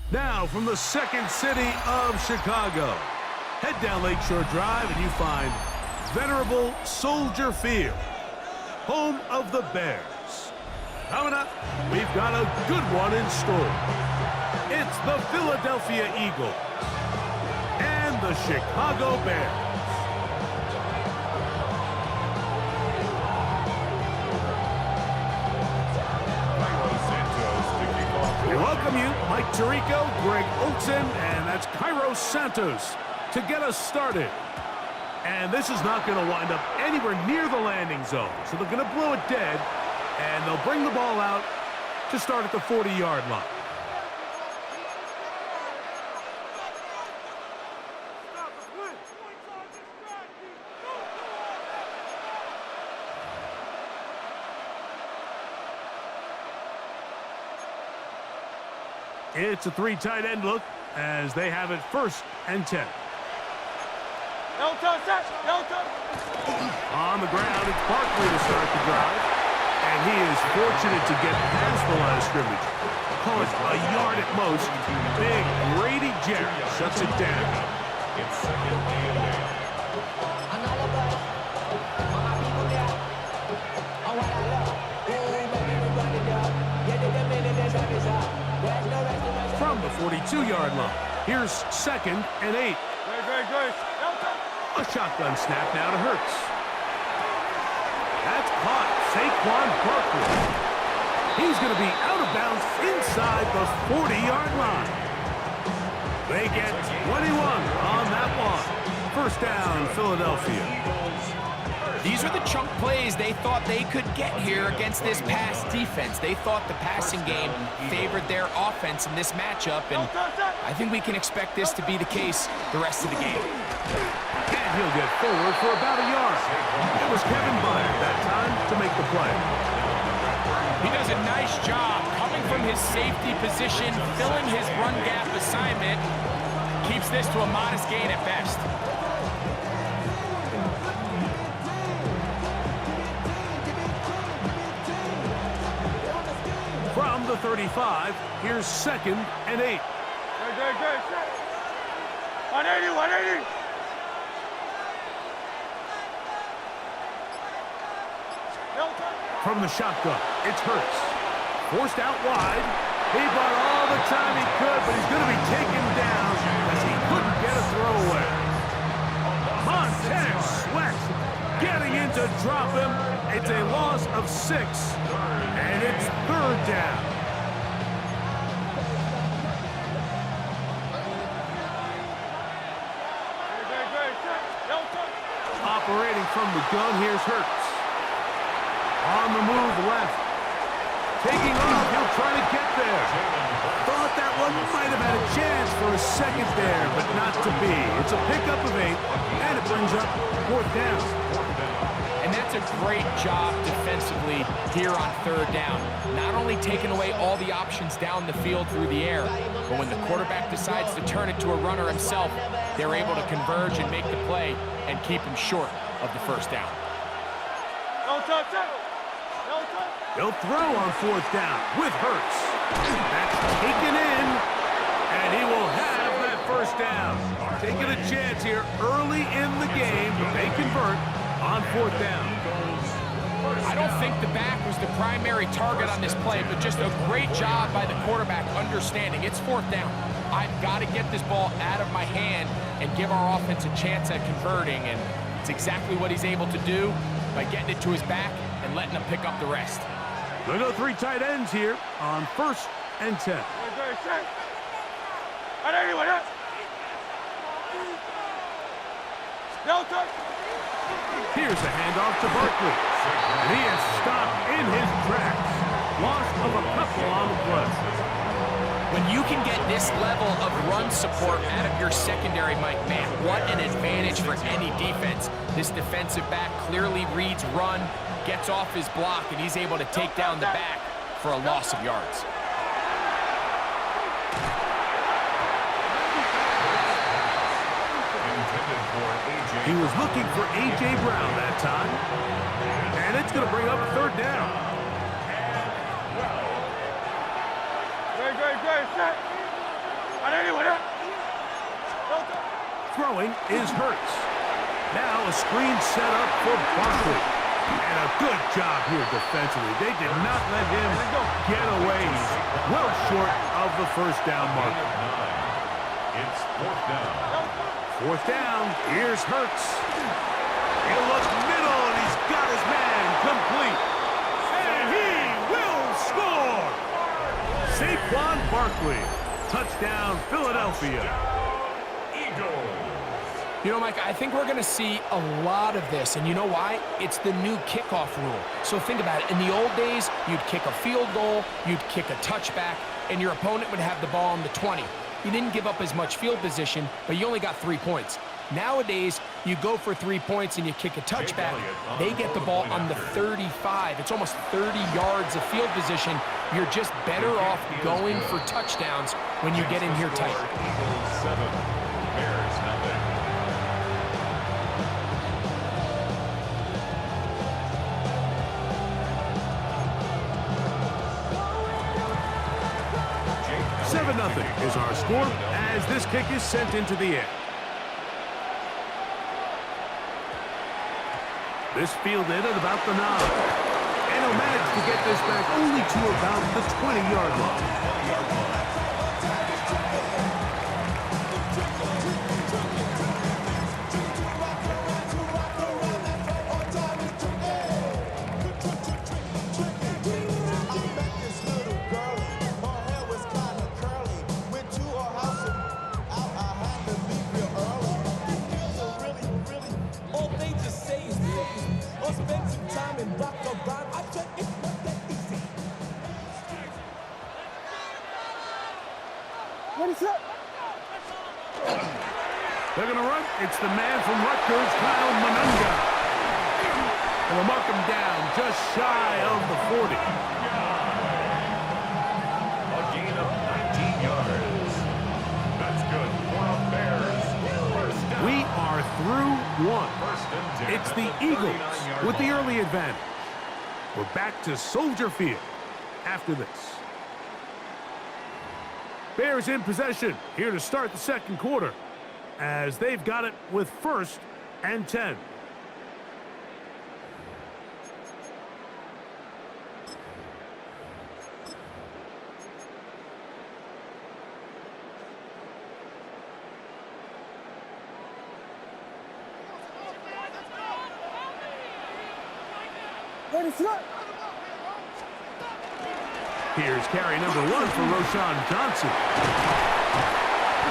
Now, from the second city of Chicago, head down Lakeshore Drive and you find venerable Soldier Field, home of the Bears. Coming up, we've got a good one in store. It's the Philadelphia Eagles and the Chicago Bears. We welcome you, Mike Tirico, Greg Olson, and that's Cairo Santos to get us started. And this is not going to wind up anywhere near the landing zone, so they're going to blow it dead, and they'll bring the ball out to start at the 40-yard line. It's a three tight end look as they have it 1st and 10. On the ground, it's Barkley to start the drive. And he is fortunate to get past the line of scrimmage. Call it a yard at most. Big Grady Jarrett shuts it down. It's 2nd and 8. From the 42-yard line, here's 2nd and 8. A shotgun snap now to Hurts. That's caught. Saquon Barkley. He's going to be out of bounds inside the 40-yard line. They get 21 on that one. 1st down, Philadelphia. These are the chunk plays they thought they could get here against this pass defense. They thought the passing game favored their offense in this matchup, and I think we can expect this to be the case the rest of the game. And he'll get forward for about a yard. It was Kevin Byard that time to make the play. He does a nice job coming from his safety position, filling his run gap assignment. Keeps this to a modest gain at best. From the 35, here's 2nd and 8. 180. From the shotgun, it's Hurts. Forced out wide. He bought all the time he could, but he's going to be taken down as he couldn't get a throwaway. Montez Sweat getting in to drop him. It's a loss of 6, and it's 3rd down. Operating from the gun, here's Hurts. On the move left. Taking off, he'll try to get there. Thought that one might have had a chance for a second there, but not to be. It's a pickup of 8, and it brings up 4th down. And that's a great job defensively here on 3rd down. Not only taking away all the options down the field through the air, but when the quarterback decides to turn it to a runner himself, they're able to converge and make the play and keep him short of the 1st down. They'll throw on 4th down with Hurts. That's taken in, and he will have that 1st down. Taking a chance here early in the game, but they convert on 4th down. I don't think the back was the primary target on this play, but just a great job by the quarterback understanding it's 4th down. I've got to get this ball out of my hand and give our offense a chance at converting, and it's exactly what he's able to do by getting it to his back and letting him pick up the rest. We'll go 3 tight ends here on 1st and 10. Here's a handoff to Barkley. And he is stopped in his tracks. Loss of a couple on the play. When you can get this level of run support out of your secondary, Mike, man, what an advantage for any defense. This defensive back clearly reads run, gets off his block, and he's able to take down the back for a loss of yards. He was looking for A.J. Brown that time. And it's going to bring up 3rd down. Throwing is Hurts. Now a screen set up for Barkley. And a good job here defensively. They did not let him get away. He's well short of the first down marker. It's fourth down. Fourth down. Here's Hurts. He'll look middle, and he's got his man complete. And he will score. Saquon Barkley. Touchdown, Philadelphia. You know, Mike, I think we're going to see a lot of this, and you know why? It's the new kickoff rule. So think about it. In the old days, you'd kick a field goal, you'd kick a touchback, and your opponent would have the ball on the 20. You didn't give up as much field position, but you only got 3 points. Nowadays, you go for 3 points and you kick a touchback. They get the ball on the 35. It's almost 30 yards of field position. You're just better off going for touchdowns when you get in here tight. Eagles 7, Bears nothing. Nothing is our score as this kick is sent into the air. This fielded at about the 9. And he'll manage to get this back only to about the 20-yard line. They're going to run. It's the man from Rutgers, Kyle Manunga. And they'll mark him down just shy of the 40. A gain of 19 yards. That's good for the Bears. First down. We are through one. First and 10 It's the at Eagles 39-yard with the line. early advantage. We're back to Soldier Field after this. Bears in possession here to start the second quarter, as they've got it with 1st and 10. Here's carry number 1 for Roschon Johnson.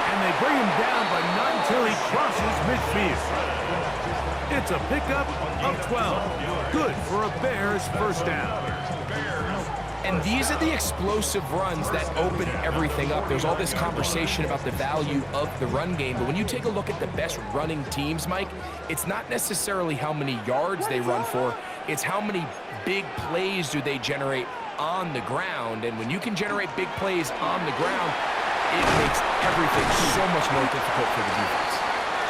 And they bring him down, but not until he crosses midfield. It's a pickup of 12. Good for a Bears first down. And these are the explosive runs that open everything up. There's all this conversation about the value of the run game, but when you take a look at the best running teams, Mike, it's not necessarily how many yards they run for, it's how many big plays do they generate on the ground. And when you can generate big plays on the ground, it makes everything so much more difficult for the defense.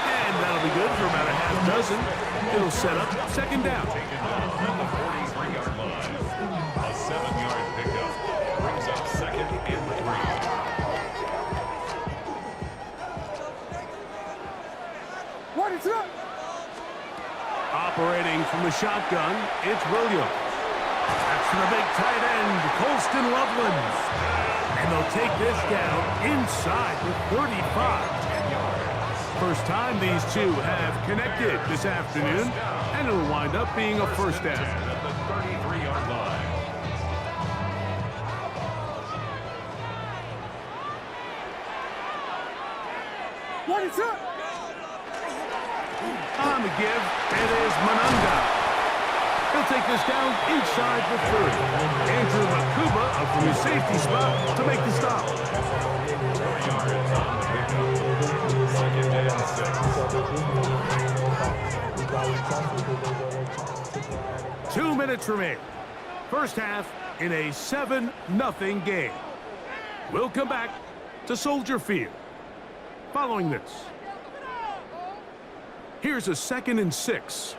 And that'll be good for about a half dozen. It'll set up second down. Taken down on the 43-yard line. A 7-yard pickup brings up second and 3. What is up? Operating from the shotgun, it's Williams. That's to the big tight end, Colston Loveland. And they'll take this down inside the 35. First time these two have connected this afternoon, and it'll wind up being a first down. At the 33-yard line. What is up? On the give, it is Manunga. He'll take this down inside the 30. Andrew Makuba up from his safety spot to make the stop. 4 yards on the pickup. Second and 6. 2 minutes remain. First half in a 7-0 game. We'll come back to Soldier Field. Following this, here's a 2nd and 6.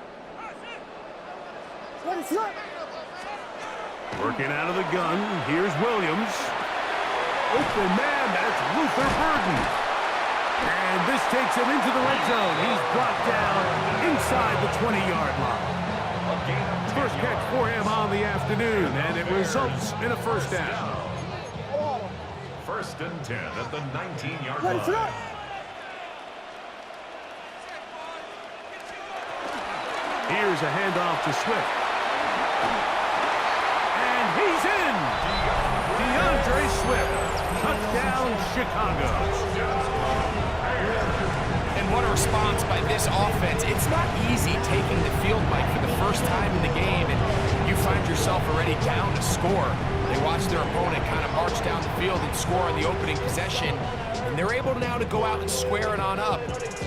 What is up? Working out of the gun, here's Williams. open man. That's Luther Burden. And this takes him into the red zone. He's brought down inside the 20-yard line. First catch for him on the afternoon, and it results in a first down. First and 10 at the 19-yard line. Here's a handoff to Swift. And he's in! DeAndre Swift. Touchdown, Chicago. And what a response by this offense. It's not easy taking the field, Mike, for the first time in the game, and you find yourself already down to score. They watch their opponent kind of march down the field and score on the opening possession, and they're able now to go out and square it on up.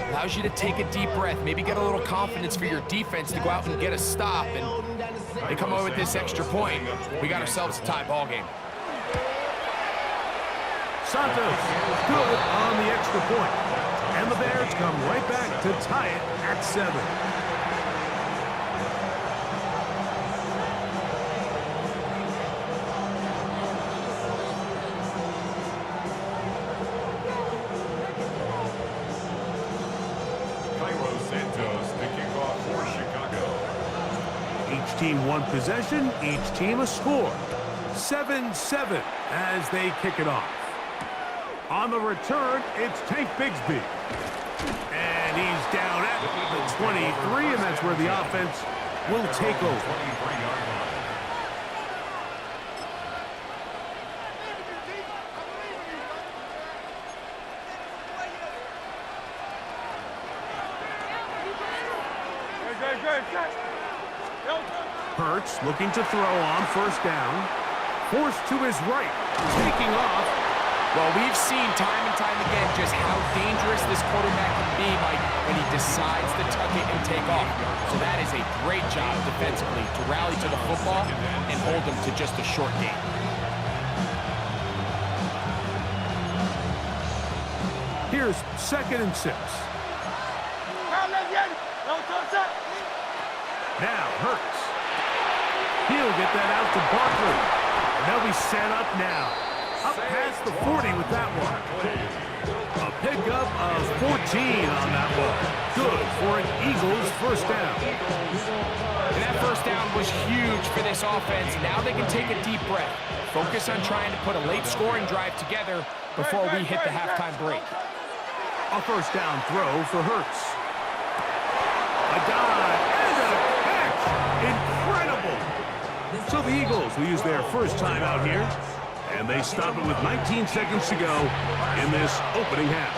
Allows you to take a deep breath, maybe get a little confidence for your defense to go out and get a stop, and they come away with this extra point. We got ourselves a tie ball game. Santos good on the extra point. And the Bears come right back to tie it at 7. Santos to kick off for Chicago. Each team one possession, each team a score. 7-7 as they kick it off. On the return, it's Tank Bigsby. And he's down at the 23, and that's where the offense will take over. Hurts looking to throw on first down. Forced to his right, taking off. Well, we've seen time and time again just how dangerous this quarterback can be, Mike, when he decides to tuck it and take off. So that is a great job defensively to rally to the football and hold him to just a short gain. Here's 2nd and 6. Now Hurts. He'll get that out to Barkley. And they'll be set up now. Up past the 40 with that one. A pickup of 14 on that one. Good for an Eagles first down. And that first down was huge for this offense. Now they can take a deep breath. Focus on trying to put a late scoring drive together before we hit the halftime break. A first down throw for Hurts. A dive and a catch. Incredible. So the Eagles will use their first time out here. And they stop it with 19 seconds to go in this opening half.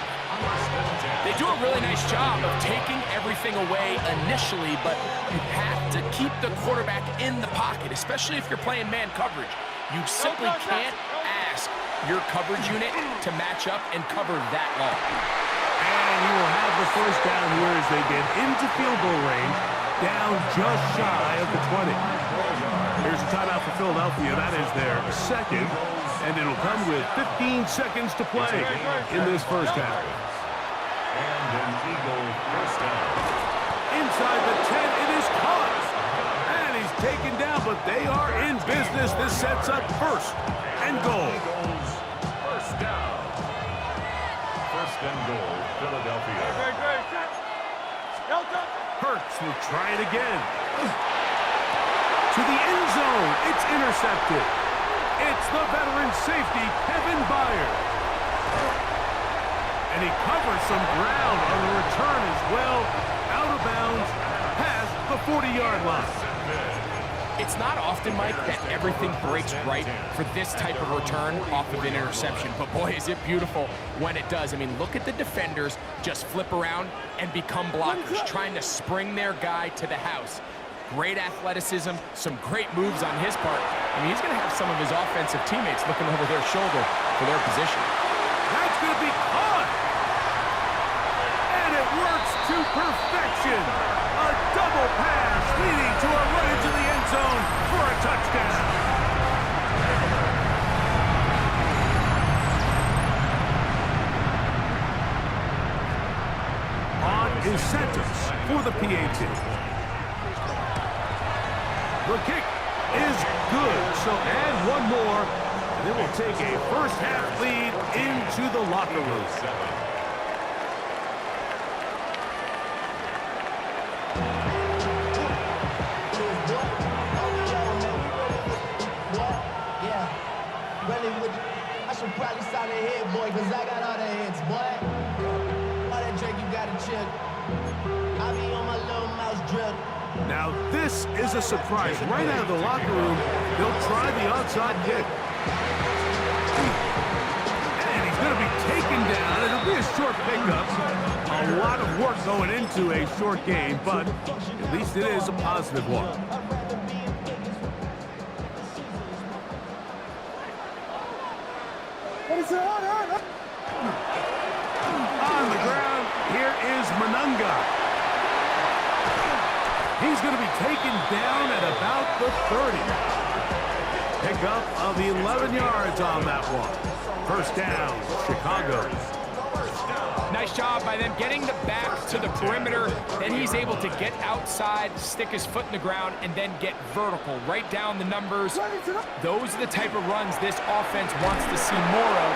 They do a really nice job of taking everything away initially, but you have to keep the quarterback in the pocket, especially if you're playing man coverage. You simply can't ask your coverage unit to match up and cover that long. And he will have the first down here as they get into field goal range, down just shy of the 20. Here's a timeout for Philadelphia. That is their second. And it'll come with 15 seconds to play in this first half. And an Eagle first down. Inside the 10, it is caught. And he's taken down, but they are in business. This sets up first and goal. Eagles first down. First and goal, Philadelphia. Hurts will try it again. To the end zone, it's intercepted. It's the veteran safety, Kevin Byard. And he covers some ground on the return as well. Out of bounds, past the 40-yard line. It's not often, Mike, that everything breaks right for this type of return off of an interception. But boy, is it beautiful when it does. I mean, look at the defenders just flip around and become blockers, trying to spring their guy to the house. Great athleticism, some great moves on his part. I mean, he's going to have some of his offensive teammates looking over their shoulder for their position. That's going to be caught. And it works to perfection. A double pass leading to a run into the end zone for a touchdown. On is Santos for the PAT. The kick is good, so add one more, They will take a first-half lead into the locker room. I should probably start a hit, boy, because I got all the hits, boy. All that drink, you got to chill. I be on my little mouse drip. Now this is a surprise. Right out of the locker room, they'll try the onside kick. And he's going to be taken down. It'll be a short pickup. A lot of work going into a short game, but at least it is a positive one. On the ground, here is Manunga. He's going to be taken down at about the 30. Pickup of 11 yards on that one. First down, Chicago. Nice job by them getting the back to the perimeter. Then he's able to get outside, stick his foot in the ground, and then get vertical. Right down the numbers. Those are the type of runs this offense wants to see more of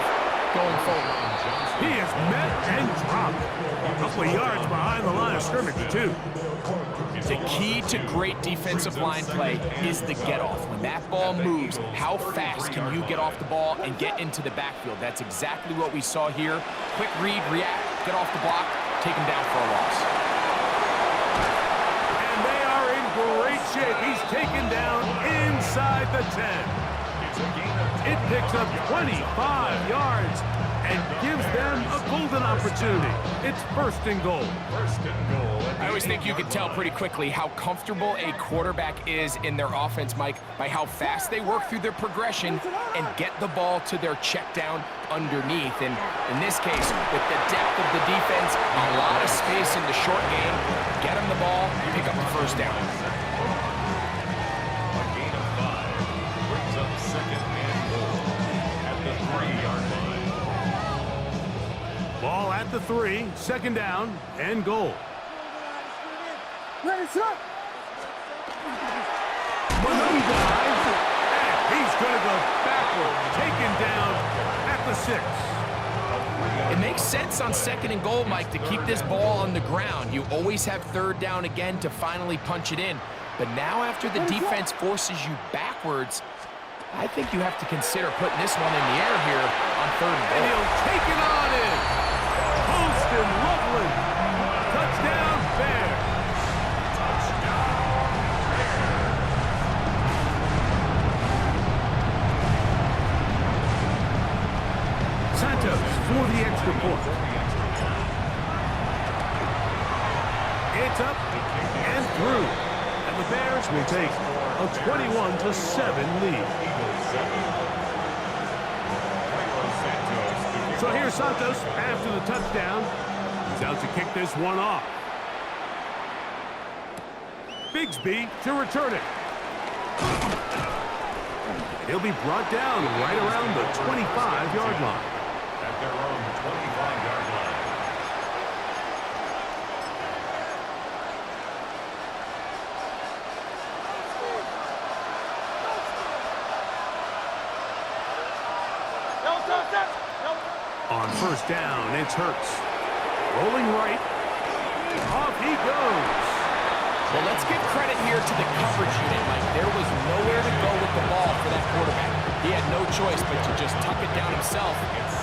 going forward. He is met and dropped. A couple of yards behind the line of scrimmage, too. The key to great defensive line play is the get-off. When that ball moves, how fast can you get off the ball and get into the backfield? That's exactly what we saw here. Quick read, react, get off the block, take him down for a loss. And they are in great shape. He's taken down inside the 10. It picks up 25 yards and gives them a golden opportunity. It's first and goal. I always think you can tell pretty quickly how comfortable a quarterback is in their offense, Mike, by how fast they work through their progression and get the ball to their check down underneath. And in this case, with the depth of the defense, a lot of space in the short game, get them the ball, pick up the first down. A gain of 5 brings up second and goal at the 3-yard line. Ball at the 3, second down and goal. Manunga, and he's going to go backwards, taken down at the 6. It makes sense on second and goal, Mike, to keep this ball on the ground. You always have third down again to finally punch it in. But now after the defense forces you backwards, I think you have to consider putting this one in the air here on third and goal. And he'll take it on in. Holston Loveland. Touchdown, Bears. Santos for the extra point. It's up and through. And the Bears will take a 21-7 lead. So here's Santos after the touchdown. He's out to kick this one off. Bigsby to return it. He'll be brought down right around the 25-yard line. At their own 25-yard line. On first down, it's Hurts. Rolling right. Off he goes. Well, let's give credit here to the coverage unit, Mike. There was nowhere to go with the ball for that quarterback. He had no choice but to just tuck it down himself,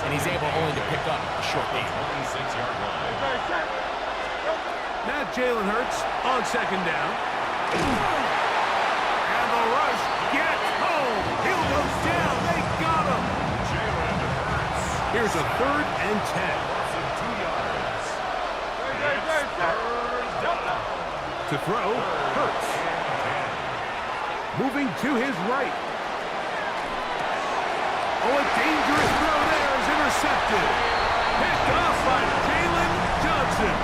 and he's able only to pick up a short gain. 26-yard line. Now Jalen Hurts on second down. And the rush gets home. Hill goes down. They got him. Jalen Hurts. Here's a 3rd and 10. 2 yards. To throw, Hurts. Moving to his right. Oh, a dangerous throw there is intercepted. Picked off by Jalen Johnson.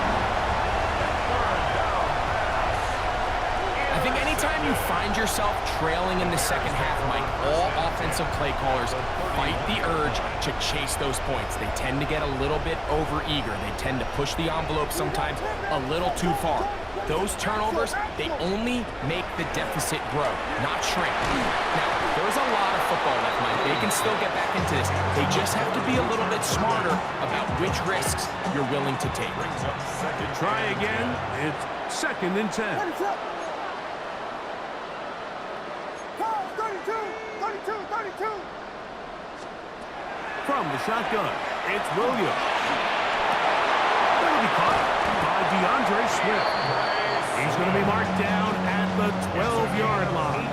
I think anytime you find yourself trailing in the second half, Mike, all offensive play callers fight the urge to chase those points. They tend to get a little bit over-eager. They tend to push the envelope sometimes a little too far. Those turnovers, they only make the deficit grow, not shrink. Now, There is a lot of football left, Mike. They can still get back into this. They just have to be a little bit smarter about which risks you're willing to take. To try again, it's 2nd and 10. What is up? Call 32, 32, 32. From the shotgun, it's Williams. That'll be caught by DeAndre Swift. He's going to be marked down at the 12-yard line.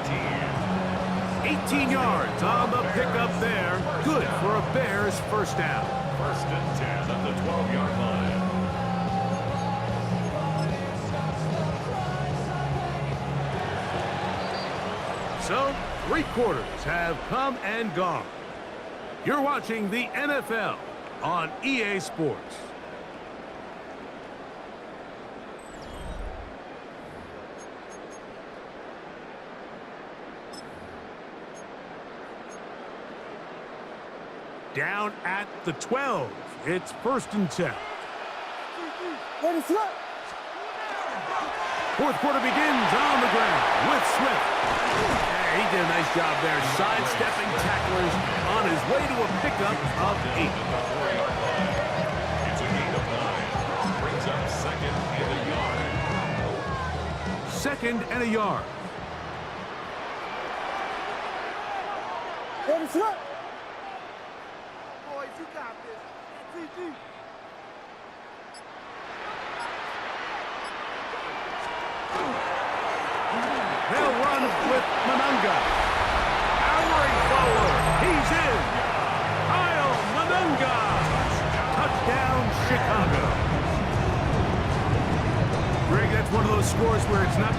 18 yards on the pickup there. Good for a Bears first down. 1st and 10 at the 12-yard line. So, 3 quarters have come and gone. You're watching the NFL on EA Sports. Down at the 12. It's 1st and 10. What is up? 4th quarter begins on the ground with Swift. He did a nice job there, sidestepping tacklers on his way to a pickup of 8. It's a gain of 9. Brings up 2nd and a yard. 2nd and a yard. What is up? Boys, you got this. GG. They'll run with Manunga. Powering forward. He's in. Kyle Manunga. Touchdown, Chicago. Greg, that's one of those scores where it's not